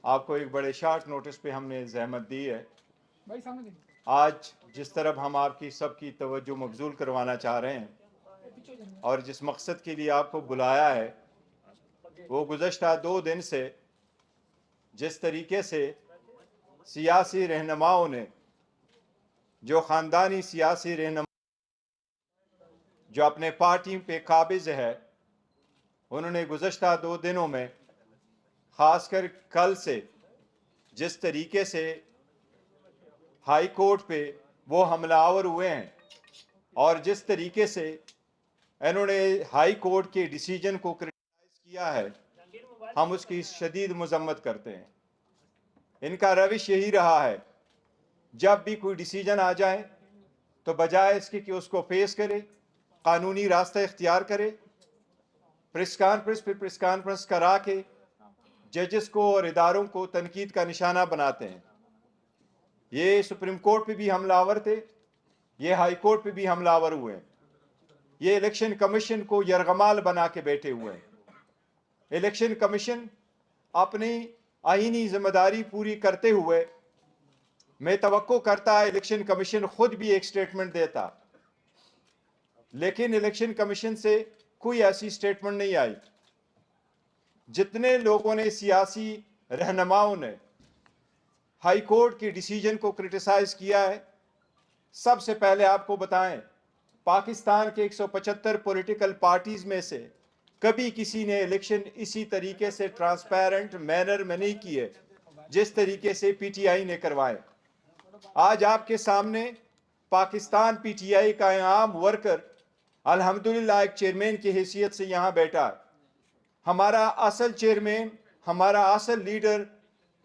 آپ کو ایک بڑے شارٹ نوٹس پہ ہم نے زحمت دی ہے. بھائی سامنے دیکھیں. آج جس طرف ہم آپ کی سب کی توجہ مبذول کروانا چاہ رہے ہیں اور جس مقصد کے لیے آپ کو بلایا ہے، وہ گزشتہ 2 دن سے جس طریقے سے سیاسی رہنماؤں نے، جو خاندانی سیاسی رہنما جو اپنے پارٹی پہ قابض ہے، انہوں نے گزشتہ 2 دنوں میں خاص کر کل سے جس طریقے سے ہائی کورٹ پہ وہ حملہ آور ہوئے ہیں اور جس طریقے سے انہوں نے ہائی کورٹ کے ڈیسیجن کو کرٹیسائز کیا ہے، ہم اس کی شدید مذمت کرتے ہیں. ان کا روش یہی رہا ہے، جب بھی کوئی ڈیسیجن آ جائے تو بجائے اس کے کہ اس کو فیس کرے، قانونی راستہ اختیار کرے، پریس کانفرنس پہ پریس کانفرنس کرا کے ججز کو اور اداروں کو تنقید کا نشانہ بناتے ہیں. یہ سپریم کورٹ پہ بھی حملہ آور تھے، یہ ہائی کورٹ پہ بھی حملہ آور ہوئے ہیں، یہ الیکشن کمیشن کو یرغمال بنا کے بیٹھے ہوئے ہیں. الیکشن کمیشن اپنی آئینی ذمہ داری پوری کرتے ہوئے، میں توقع کرتا ہے الیکشن کمیشن خود بھی ایک سٹیٹمنٹ دیتا، لیکن الیکشن کمیشن سے کوئی ایسی سٹیٹمنٹ نہیں آئی. جتنے لوگوں نے، سیاسی رہنماؤں نے ہائی کورٹ کے ڈیسیجن کو کرٹیسائز کیا ہے، سب سے پہلے آپ کو بتائیں، پاکستان کے 175 پولیٹیکل پارٹیز میں سے کبھی کسی نے الیکشن اسی طریقے سے ٹرانسپیرنٹ مینر میں نہیں کیے جس طریقے سے پی ٹی آئی نے کروائے. آج آپ کے سامنے پاکستان پی ٹی آئی کا عام ورکر الحمدللہ ایک چیئرمین کی حیثیت سے یہاں بیٹھا. ہمارا اصل چیئرمین، ہمارا اصل لیڈر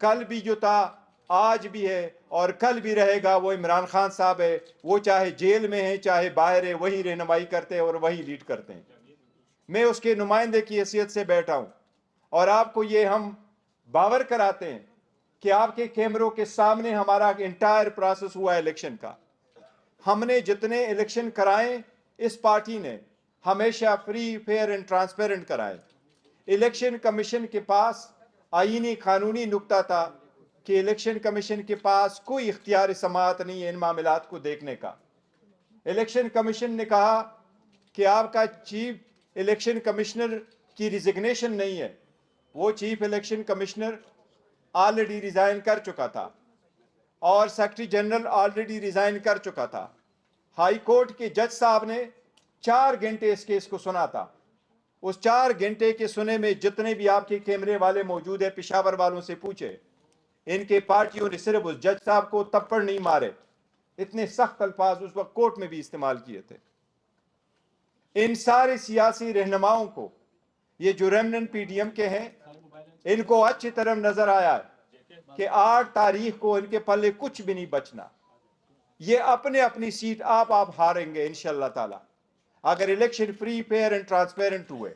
کل بھی جو تھا، آج بھی ہے اور کل بھی رہے گا، وہ عمران خان صاحب ہے. وہ چاہے جیل میں ہے چاہے باہر ہے، وہی رہنمائی کرتے ہیں اور وہی لیڈ کرتے ہیں. میں اس کے نمائندے کی حیثیت سے بیٹھا ہوں اور آپ کو یہ ہم باور کراتے ہیں کہ آپ کے کیمروں کے سامنے ہمارا انٹائر پروسیس ہوا ہے الیکشن کا. ہم نے جتنے الیکشن کرائے، اس پارٹی نے ہمیشہ فری، فیئر اینڈ ٹرانسپیرنٹ کرائے. الیکشن کمیشن کے پاس آئینی قانونی نکتہ تھا کہ الیکشن کمیشن کے پاس کوئی اختیار سماعت نہیں ہے ان معاملات کو دیکھنے کا. الیکشن کمیشن نے کہا کہ آپ کا چیف الیکشن کمشنر کی ریزگنیشن نہیں ہے. وہ chief election commissioner already resign کر چکا تھا اور سیکرٹری جنرل آلریڈی ریزائن کر چکا تھا. ہائی کورٹ کے جج صاحب نے 4 گھنٹے اس کیس کو سنا تھا. اس 4 گھنٹے کے سنے میں جتنے بھی آپ کے کیمرے والے موجود ہیں، پشاور والوں سے پوچھے، ان کے پارٹیوں نے صرف اس جج صاحب کو تپڑ نہیں مارے، اتنے سخت الفاظ اس وقت کورٹ میں بھی استعمال کیے تھے. ان سارے سیاسی رہنماؤں کو، یہ جو ریمننٹ پی ڈی ایم کے ہیں، ان کو اچھی طرح نظر آیا ہے کہ 8 تاریخ کو ان کے پلے کچھ بھی نہیں بچنا. یہ اپنے اپنی سیٹ آپ ہاریں گے انشاءاللہ تعالی اگر election free, fair and transparent ہوئے.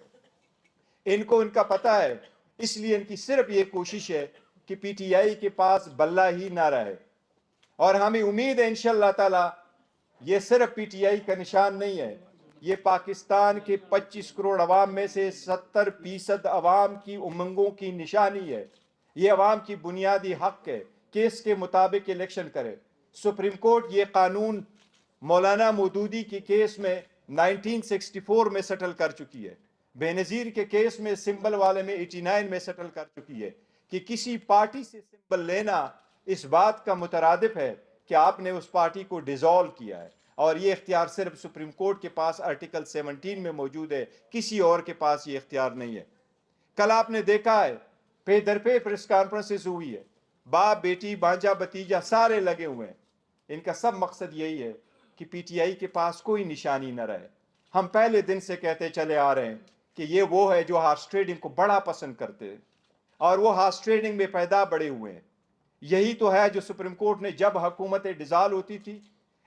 ان کو ان کا پتہ ہے، اس لیے ان کی صرف یہ کوشش ہے کہ پی ٹی آئی کے پاس بلہ ہی نہ رہے. اور ہمیں امید ہے انشاءاللہ تعالی یہ صرف پی ٹی آئی کا نشان نہیں ہے، یہ پاکستان کے 25 کروڑ عوام میں سے 70% عوام کی امنگوں کی نشانی ہے. یہ عوام کی بنیادی حق ہے کہ اس کے مطابق الیکشن کرے. سپریم کورٹ یہ قانون مولانا مودودی کی کیس میں 1964 میں سیٹل کر چکی ہے، بے نظیر کے کیس میں سمبل والے میں 89 میں سیٹل کر چکی ہے کہ کسی پارٹی سے سمبل لینا اس بات کا مترادف ہے کہ آپ نے اس پارٹی کو ڈیزالو کیا ہے. اور یہ اختیار صرف سپریم کورٹ کے پاس آرٹیکل 17 میں موجود ہے، کسی اور کے پاس یہ اختیار نہیں ہے. کل آپ نے دیکھا ہے پے در پے پریس کانفرنسز ہوئی ہے، باپ بیٹی بانجا بتیجا سارے لگے ہوئے ہیں. ان کا سب مقصد یہی ہے کہ پی ٹی آئی کے پاس کوئی نشانی نہ رہے. ہم پہلے دن سے کہتے چلے آ رہے ہیں کہ یہ وہ ہے جو ہارس ٹریڈنگ کو بڑا پسند کرتے ہیں اور وہ ہارس ٹریڈنگ میں پیدا بڑے ہوئے ہیں. یہی تو ہے جو سپریم کورٹ نے جب حکومتیں ڈیزالو ہوتی تھی،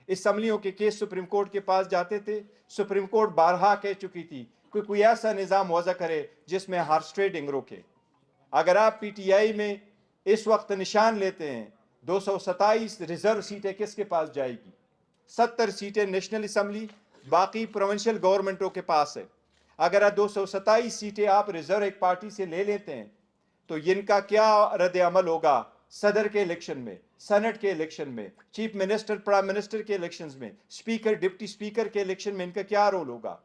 اسمبلیوں کے کیس سپریم کورٹ کے پاس جاتے تھے، سپریم کورٹ بارہا کہہ چکی تھی کہ کوئی ایسا نظام وضع کرے جس میں ہارس ٹریڈنگ روکے. اگر آپ پی ٹی آئی میں اس وقت نشان لیتے ہیں، 227 ریزرو سیٹیں کس کے پاس جائے گی؟ 70 سیٹیں نیشنل اسمبلی، باقی پروونشل گورنمنٹوں کے پاس ہے. اگر 227 سیٹیں آپ ریزرو ایک پارٹی سے لے لیتے ہیں تو ان کا کیا رد عمل ہوگا صدر کے الیکشن میں، سینٹ کے الیکشن میں، چیف منسٹر پرائم منسٹر کے الیکشنز میں، اسپیکر ڈپٹی اسپیکر کے الیکشن میں ان کا کیا رول ہوگا؟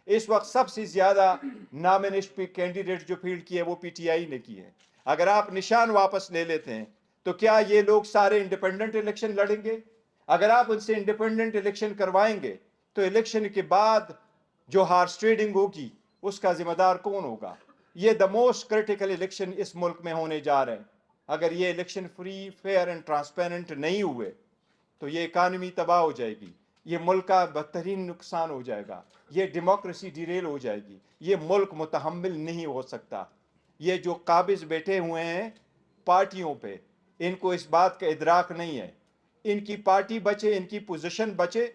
اس وقت سب سے زیادہ نامنسٹ کینڈیڈیٹ جو فیلڈ کی ہے وہ پی ٹی آئی نے کی ہے. اگر آپ نشان واپس لے لیتے ہیں تو کیا یہ لوگ سارے انڈیپینڈنٹ الیکشن لڑیں گے؟ اگر آپ ان سے انڈیپینڈنٹ الیکشن کروائیں گے تو الیکشن کے بعد جو ہارس ٹریڈنگ ہوگی اس کا ذمہ دار کون ہوگا؟ یہ دا موسٹ کرٹیکل الیکشن اس ملک میں ہونے جا رہے ہیں. اگر یہ election free fair and transparent نہیں ہوئے تو یہ اکانومی تباہ ہو جائے گی، یہ ملک کا بدترین نقصان ہو جائے گا، یہ ڈیموکریسی ڈیریل ہو جائے گی، یہ ملک متحمل نہیں ہو سکتا. یہ جو قابض بیٹھے ہوئے ہیں پارٹیوں پہ، ان کو اس بات کا ادراک نہیں ہے. ان کی پارٹی بچے، ان کی پوزیشن بچے،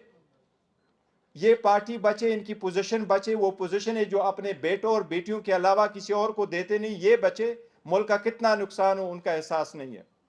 یہ پارٹی بچے، ان کی پوزیشن بچے، وہ پوزیشن ہے جو اپنے بیٹوں اور بیٹیوں کے علاوہ کسی اور کو دیتے نہیں، یہ بچے، ملک کا کتنا نقصان ہو ان کا احساس نہیں ہے.